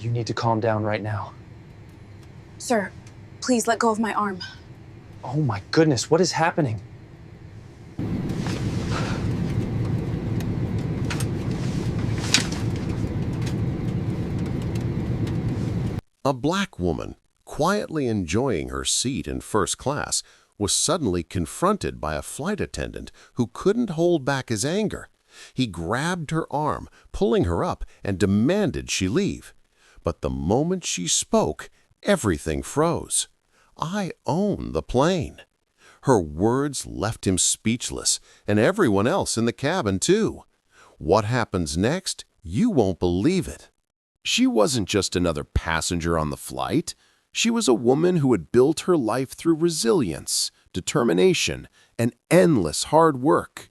You need to calm down right now. Sir, please let go of my arm. Oh my goodness, what is happening? A black woman, quietly enjoying her seat in first class, was suddenly confronted by a flight attendant who couldn't hold back his anger. He grabbed her arm, pulling her up, and demanded she leave. But the moment she spoke, everything froze. "I own the plane." Her words left him speechless, and everyone else in the cabin too. What happens next? You won't believe it. She wasn't just another passenger on the flight. She was a woman who had built her life through resilience, determination, and endless hard work.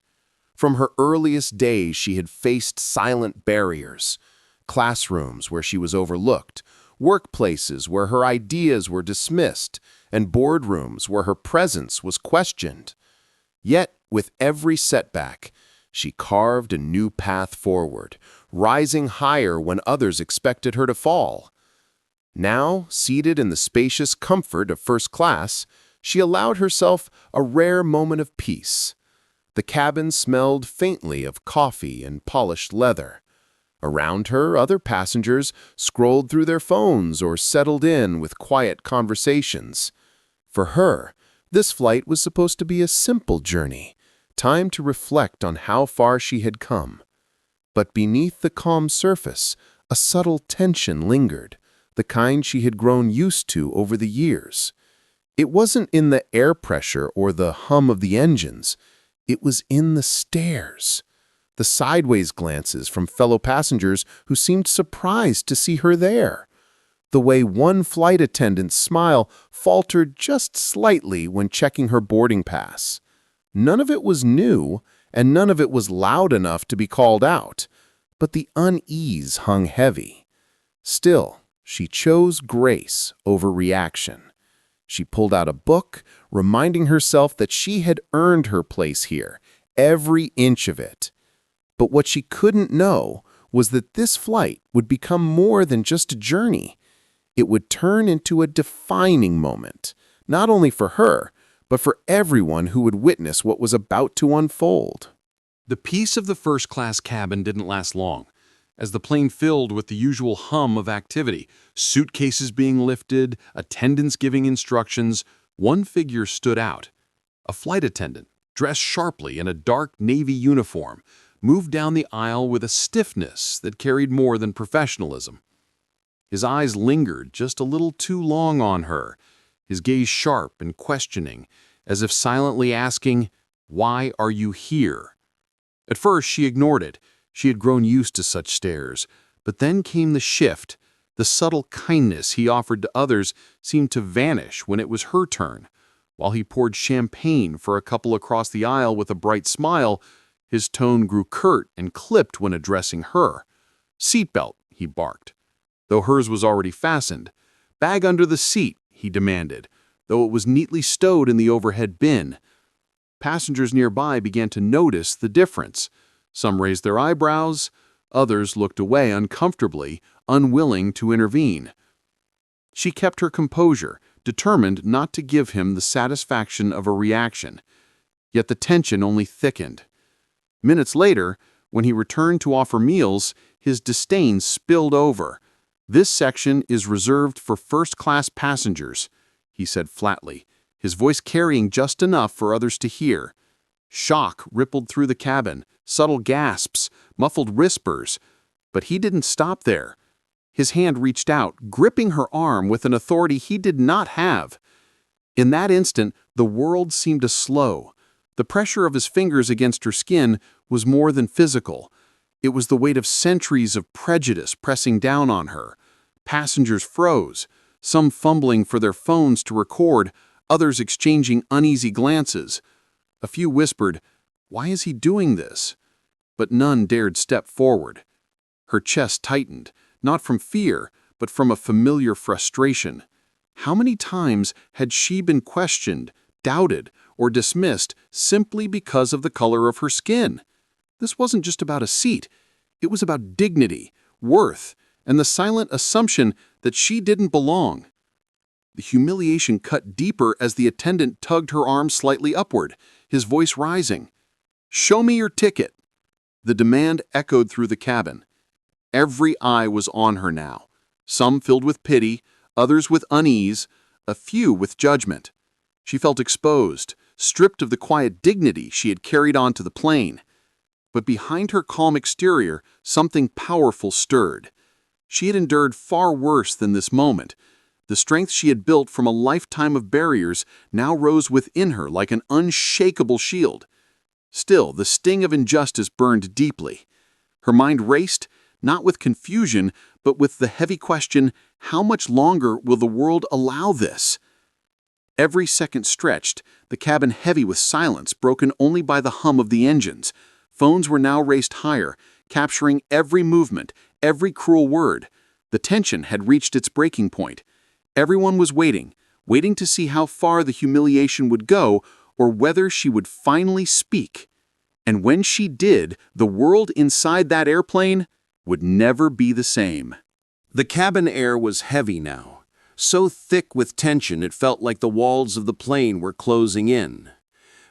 From her earliest days, she had faced silent barriers, classrooms where she was overlooked, workplaces where her ideas were dismissed, and boardrooms where her presence was questioned. Yet, with every setback, she carved a new path forward, rising higher when others expected her to fall. Now, seated in the spacious comfort of first class, she allowed herself a rare moment of peace. The cabin smelled faintly of coffee and polished leather. Around her, other passengers scrolled through their phones or settled in with quiet conversations. For her, this flight was supposed to be a simple journey, time to reflect on how far she had come. But beneath the calm surface, a subtle tension lingered, the kind she had grown used to over the years. It wasn't in the air pressure or the hum of the engines. It was in the stares, the sideways glances from fellow passengers who seemed surprised to see her there. The way one flight attendant's smile faltered just slightly when checking her boarding pass. None of it was new, and none of it was loud enough to be called out, but the unease hung heavy. Still, she chose grace over reaction. She pulled out a book, reminding herself that she had earned her place here, every inch of it. But what she couldn't know was that this flight would become more than just a journey. It would turn into a defining moment, not only for her, but for everyone who would witness what was about to unfold. The peace of the first-class cabin didn't last long. As the plane filled with the usual hum of activity, suitcases being lifted, attendants giving instructions, one figure stood out. A flight attendant, dressed sharply in a dark navy uniform, moved down the aisle with a stiffness that carried more than professionalism. His eyes lingered just a little too long on her, his gaze sharp and questioning, as if silently asking, "Why are you here?" At first, she ignored it. She had grown used to such stares. But then came the shift. The subtle kindness he offered to others seemed to vanish when it was her turn. While he poured champagne for a couple across the aisle with a bright smile, his tone grew curt and clipped when addressing her. "Seatbelt," he barked, though hers was already fastened. "Bag under the seat," he demanded, though it was neatly stowed in the overhead bin. Passengers nearby began to notice the difference. Some raised their eyebrows, others looked away uncomfortably, unwilling to intervene. She kept her composure, determined not to give him the satisfaction of a reaction. Yet the tension only thickened. Minutes later, when he returned to offer meals, his disdain spilled over. "This section is reserved for first-class passengers," he said flatly, his voice carrying just enough for others to hear. Shock rippled through the cabin, subtle gasps, muffled whispers. But he didn't stop there. His hand reached out, gripping her arm with an authority he did not have. In that instant, the world seemed to slow. The pressure of his fingers against her skin was more than physical. It was the weight of centuries of prejudice pressing down on her. Passengers froze, some fumbling for their phones to record, others exchanging uneasy glances. A few whispered, "Why is he doing this?" But none dared step forward. Her chest tightened, not from fear, but from a familiar frustration. How many times had she been questioned, doubted, or dismissed simply because of the color of her skin? This wasn't just about a seat. It was about dignity, worth, and the silent assumption that she didn't belong. The humiliation cut deeper as the attendant tugged her arm slightly upward, his voice rising. "Show me your ticket." The demand echoed through the cabin. Every eye was on her now, some filled with pity, others with unease, a few with judgment. She felt exposed, stripped of the quiet dignity she had carried onto the plane. But behind her calm exterior, something powerful stirred. She had endured far worse than this moment. The strength she had built from a lifetime of barriers now rose within her like an unshakable shield. Still, the sting of injustice burned deeply. Her mind raced, not with confusion, but with the heavy question, how much longer will the world allow this? Every second stretched, the cabin heavy with silence, broken only by the hum of the engines. Phones were now raised higher, capturing every movement, every cruel word. The tension had reached its breaking point. Everyone was waiting to see how far the humiliation would go or whether she would finally speak. And when she did, the world inside that airplane would never be the same. The cabin air was heavy now, so thick with tension it felt like the walls of the plane were closing in.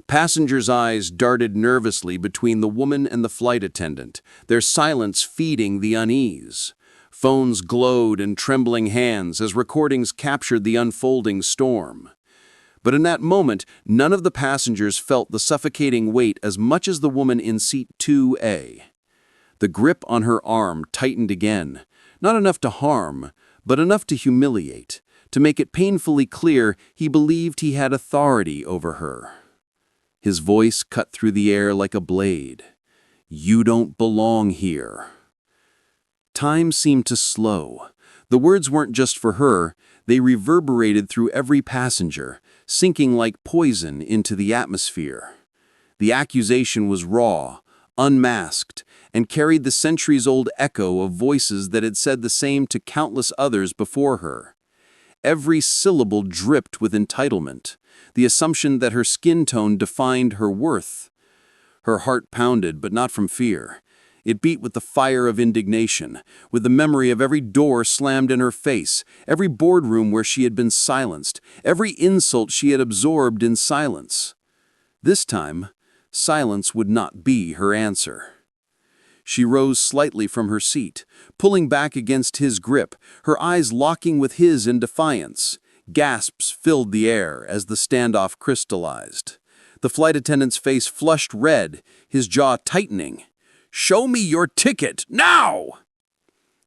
Passengers' eyes darted nervously between the woman and the flight attendant, their silence feeding the unease. Phones glowed in trembling hands as recordings captured the unfolding storm. But in that moment, none of the passengers felt the suffocating weight as much as the woman in seat 2A. The grip on her arm tightened again, not enough to harm, but enough to humiliate, to make it painfully clear he believed he had authority over her. His voice cut through the air like a blade. "You don't belong here." Time seemed to slow. The words weren't just for her, they reverberated through every passenger, sinking like poison into the atmosphere. The accusation was raw, unmasked, and carried the centuries-old echo of voices that had said the same to countless others before her. Every syllable dripped with entitlement, the assumption that her skin tone defined her worth. Her heart pounded, but not from fear. It beat with the fire of indignation, with the memory of every door slammed in her face, every boardroom where she had been silenced, every insult she had absorbed in silence. This time, silence would not be her answer. She rose slightly from her seat, pulling back against his grip, her eyes locking with his in defiance. Gasps filled the air as the standoff crystallized. The flight attendant's face flushed red, his jaw tightening. "Show me your ticket, now!"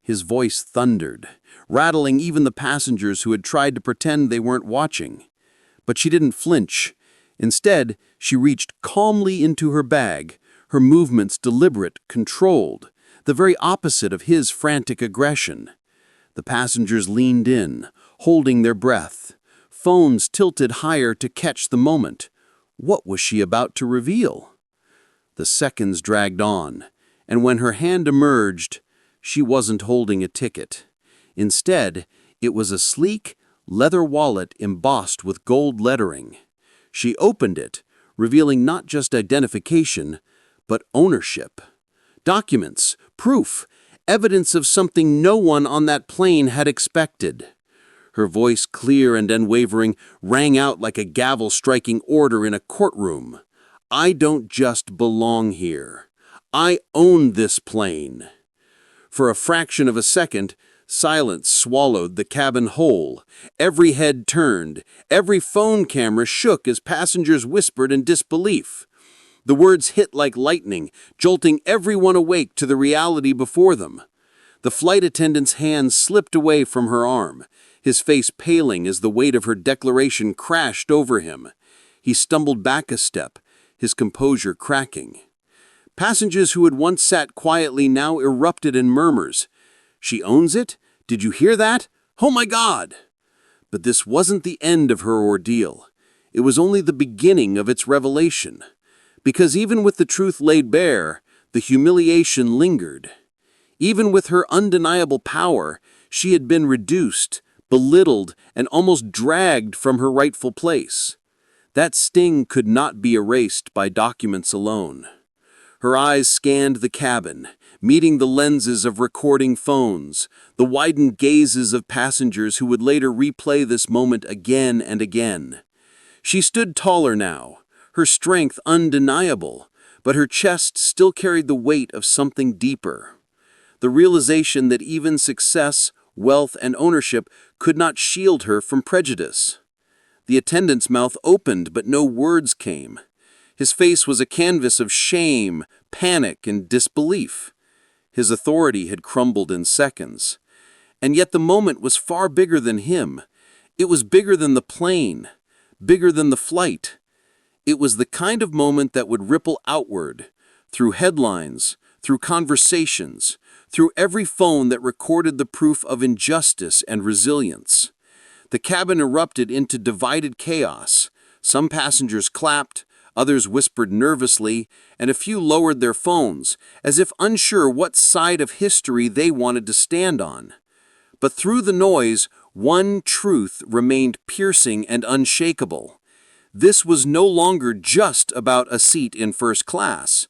His voice thundered, rattling even the passengers who had tried to pretend they weren't watching. But she didn't flinch. Instead, she reached calmly into her bag, her movements deliberate, controlled, the very opposite of his frantic aggression. The passengers leaned in, holding their breath, phones tilted higher to catch the moment. What was she about to reveal? The seconds dragged on, and when her hand emerged, she wasn't holding a ticket. Instead, it was a sleek, leather wallet embossed with gold lettering. She opened it, revealing not just identification, but ownership. Documents, proof, evidence of something no one on that plane had expected. Her voice, clear and unwavering, rang out like a gavel striking order in a courtroom. "I don't just belong here. I own this plane." For a fraction of a second, silence swallowed the cabin whole. Every head turned, every phone camera shook as passengers whispered in disbelief. The words hit like lightning, jolting everyone awake to the reality before them. The flight attendant's hand slipped away from her arm, his face paling as the weight of her declaration crashed over him. He stumbled back a step, his composure cracking. Passengers who had once sat quietly now erupted in murmurs. "She owns it? Did you hear that? Oh my God!" But this wasn't the end of her ordeal. It was only the beginning of its revelation. Because even with the truth laid bare, the humiliation lingered. Even with her undeniable power, she had been reduced, belittled, and almost dragged from her rightful place. That sting could not be erased by documents alone. Her eyes scanned the cabin, meeting the lenses of recording phones, the widened gazes of passengers who would later replay this moment again and again. She stood taller now, her strength undeniable, but her chest still carried the weight of something deeper. The realization that even success, wealth, and ownership could not shield her from prejudice. The attendant's mouth opened, but no words came. His face was a canvas of shame, panic, and disbelief. His authority had crumbled in seconds. And yet the moment was far bigger than him. It was bigger than the plane, bigger than the flight. It was the kind of moment that would ripple outward, through headlines, through conversations, through every phone that recorded the proof of injustice and resilience. The cabin erupted into divided chaos. Some passengers clapped, others whispered nervously, and a few lowered their phones, as if unsure what side of history they wanted to stand on. But through the noise, one truth remained piercing and unshakable. This was no longer just about a seat in first class.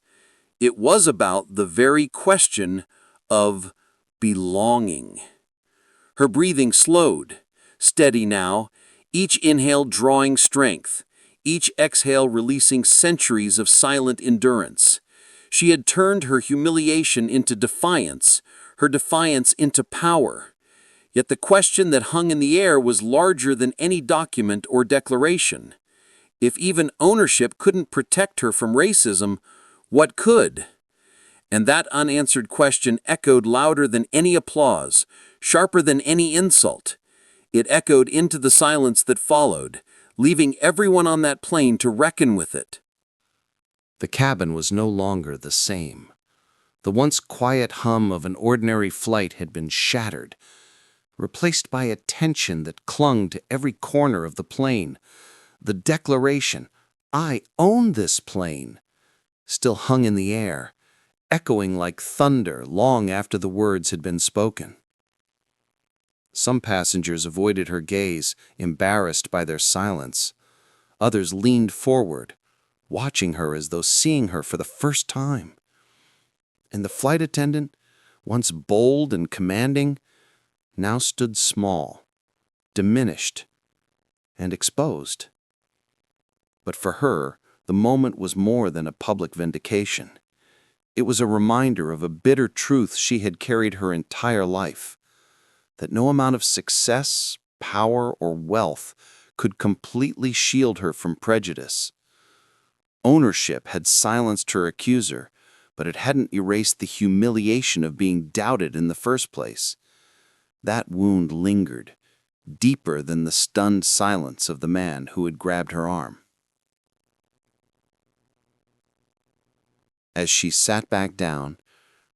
It was about the very question of belonging. Her breathing slowed, steady now, each inhale drawing strength, each exhale releasing centuries of silent endurance. She had turned her humiliation into defiance, her defiance into power. Yet the question that hung in the air was larger than any document or declaration. If even ownership couldn't protect her from racism, what could? And that unanswered question echoed louder than any applause, sharper than any insult. It echoed into the silence that followed, leaving everyone on that plane to reckon with it. The cabin was no longer the same. The once quiet hum of an ordinary flight had been shattered, replaced by a tension that clung to every corner of the plane. The declaration, "I own this plane," still hung in the air, echoing like thunder long after the words had been spoken. Some passengers avoided her gaze, embarrassed by their silence. Others leaned forward, watching her as though seeing her for the first time. And the flight attendant, once bold and commanding, now stood small, diminished, and exposed. But for her, the moment was more than a public vindication. It was a reminder of a bitter truth she had carried her entire life, that no amount of success, power, or wealth could completely shield her from prejudice. Ownership had silenced her accuser, but it hadn't erased the humiliation of being doubted in the first place. That wound lingered, deeper than the stunned silence of the man who had grabbed her arm. As she sat back down,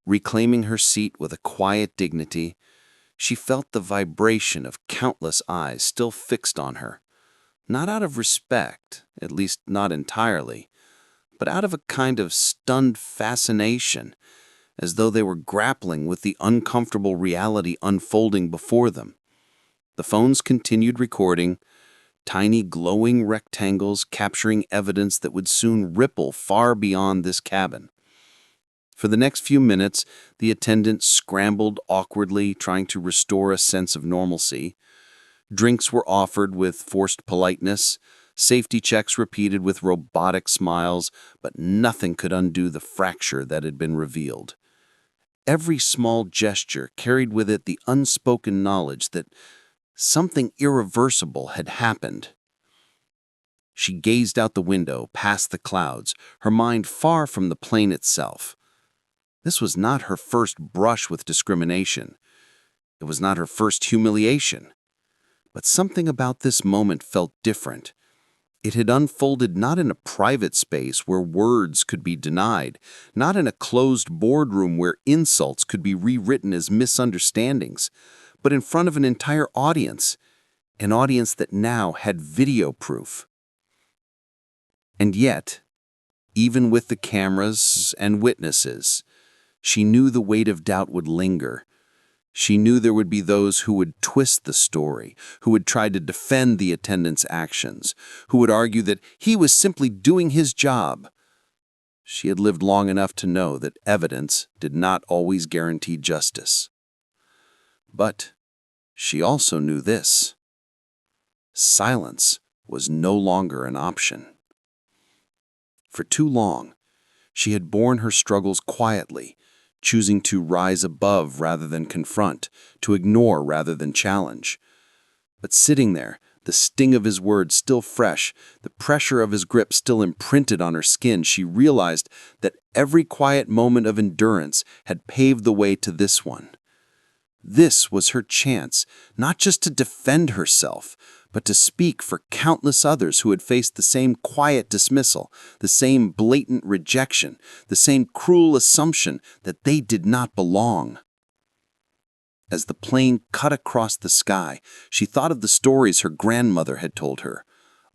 reclaiming her seat with a quiet dignity, she felt the vibration of countless eyes still fixed on her, not out of respect, at least not entirely, but out of a kind of stunned fascination, as though they were grappling with the uncomfortable reality unfolding before them. The phones continued recording, tiny glowing rectangles capturing evidence that would soon ripple far beyond this cabin. For the next few minutes, the attendant scrambled awkwardly, trying to restore a sense of normalcy. Drinks were offered with forced politeness, safety checks repeated with robotic smiles, but nothing could undo the fracture that had been revealed. Every small gesture carried with it the unspoken knowledge that something irreversible had happened. She gazed out the window, past the clouds, her mind far from the plane itself. This was not her first brush with discrimination. It was not her first humiliation. But something about this moment felt different. It had unfolded not in a private space where words could be denied, not in a closed boardroom where insults could be rewritten as misunderstandings, but in front of an entire audience, an audience that now had video proof. And yet, even with the cameras and witnesses, she knew the weight of doubt would linger. She knew there would be those who would twist the story, who would try to defend the attendant's actions, who would argue that he was simply doing his job. She had lived long enough to know that evidence did not always guarantee justice. But she also knew this: silence was no longer an option. For too long, she had borne her struggles quietly, choosing to rise above rather than confront, to ignore rather than challenge. But sitting there, the sting of his words still fresh, the pressure of his grip still imprinted on her skin, she realized that every quiet moment of endurance had paved the way to this one. This was her chance, not just to defend herself, but to speak for countless others who had faced the same quiet dismissal, the same blatant rejection, the same cruel assumption that they did not belong. As the plane cut across the sky, she thought of the stories her grandmother had told her,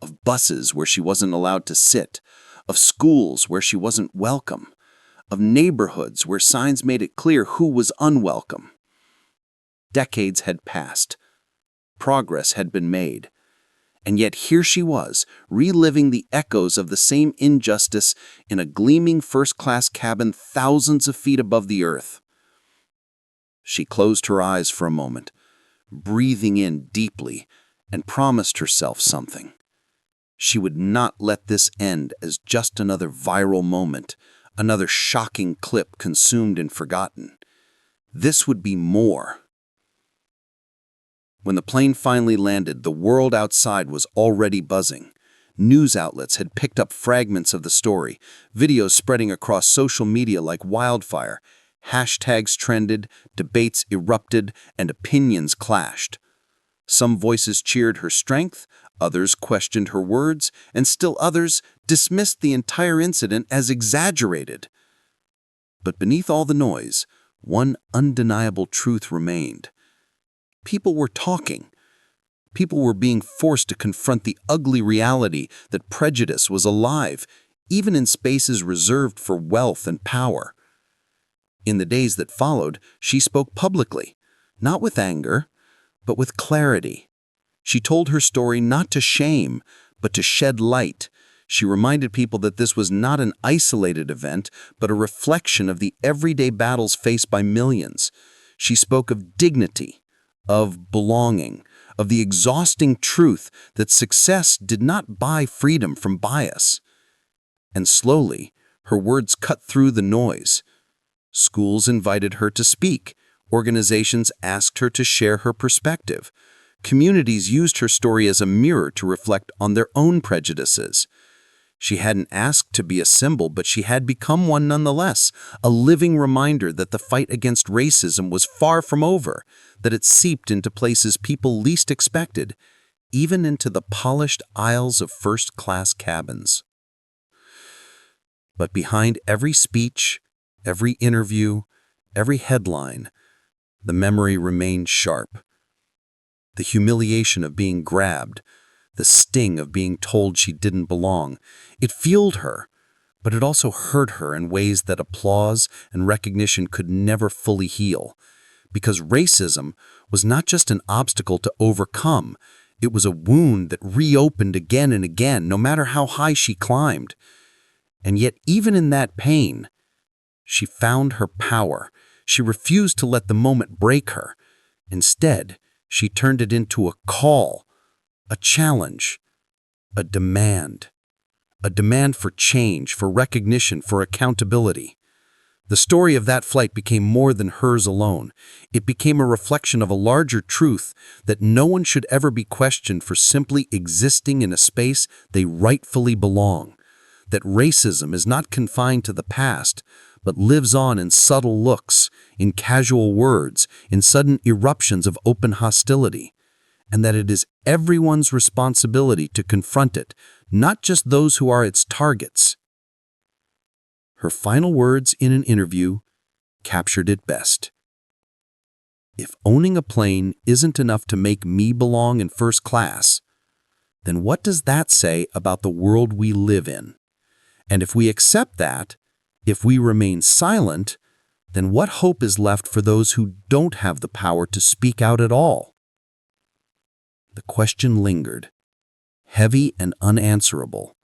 of buses where she wasn't allowed to sit, of schools where she wasn't welcome, of neighborhoods where signs made it clear who was unwelcome. Decades had passed. Progress had been made. And yet here she was, reliving the echoes of the same injustice in a gleaming first-class cabin thousands of feet above the earth. She closed her eyes for a moment, breathing in deeply, and promised herself something. She would not let this end as just another viral moment, another shocking clip consumed and forgotten. This would be more. When the plane finally landed, the world outside was already buzzing. News outlets had picked up fragments of the story, videos spreading across social media like wildfire. Hashtags trended, debates erupted, and opinions clashed. Some voices cheered her strength, others questioned her words, and still others dismissed the entire incident as exaggerated. But beneath all the noise, one undeniable truth remained. People were talking. People were being forced to confront the ugly reality that prejudice was alive, even in spaces reserved for wealth and power. In the days that followed, she spoke publicly, not with anger, but with clarity. She told her story not to shame, but to shed light. She reminded people that this was not an isolated event, but a reflection of the everyday battles faced by millions. She spoke of dignity, of belonging, of the exhausting truth that success did not buy freedom from bias. And slowly, her words cut through the noise. Schools invited her to speak. Organizations asked her to share her perspective. Communities used her story as a mirror to reflect on their own prejudices. She hadn't asked to be a symbol, but she had become one nonetheless, a living reminder that the fight against racism was far from over, that it seeped into places people least expected, even into the polished aisles of first-class cabins. But behind every speech, every interview, every headline, the memory remained sharp. The humiliation of being grabbed, the sting of being told she didn't belong, it fueled her, but it also hurt her in ways that applause and recognition could never fully heal. Because racism was not just an obstacle to overcome, it was a wound that reopened again and again, no matter how high she climbed. And yet, even in that pain, she found her power. She refused to let the moment break her. Instead, she turned it into a call, a challenge, a demand for change, for recognition, for accountability. The story of that flight became more than hers alone. It became a reflection of a larger truth that no one should ever be questioned for simply existing in a space they rightfully belong. That racism is not confined to the past, but lives on in subtle looks, in casual words, in sudden eruptions of open hostility. And that it is everyone's responsibility to confront it, not just those who are its targets. Her final words in an interview captured it best. If owning a plane isn't enough to make me belong in first class, then what does that say about the world we live in? And if we accept that, if we remain silent, then what hope is left for those who don't have the power to speak out at all? The question lingered, heavy and unanswerable,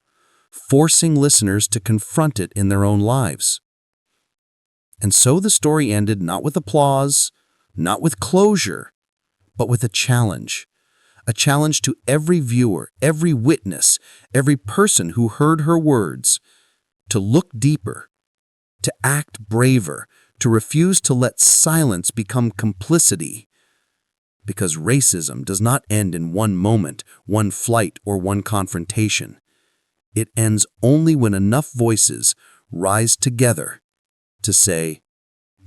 forcing listeners to confront it in their own lives. And so the story ended not with applause, not with closure, but with a challenge to every viewer, every witness, every person who heard her words, to look deeper, to act braver, to refuse to let silence become complicity. Because racism does not end in one moment, one flight, or one confrontation. It ends only when enough voices rise together to say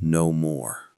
no more.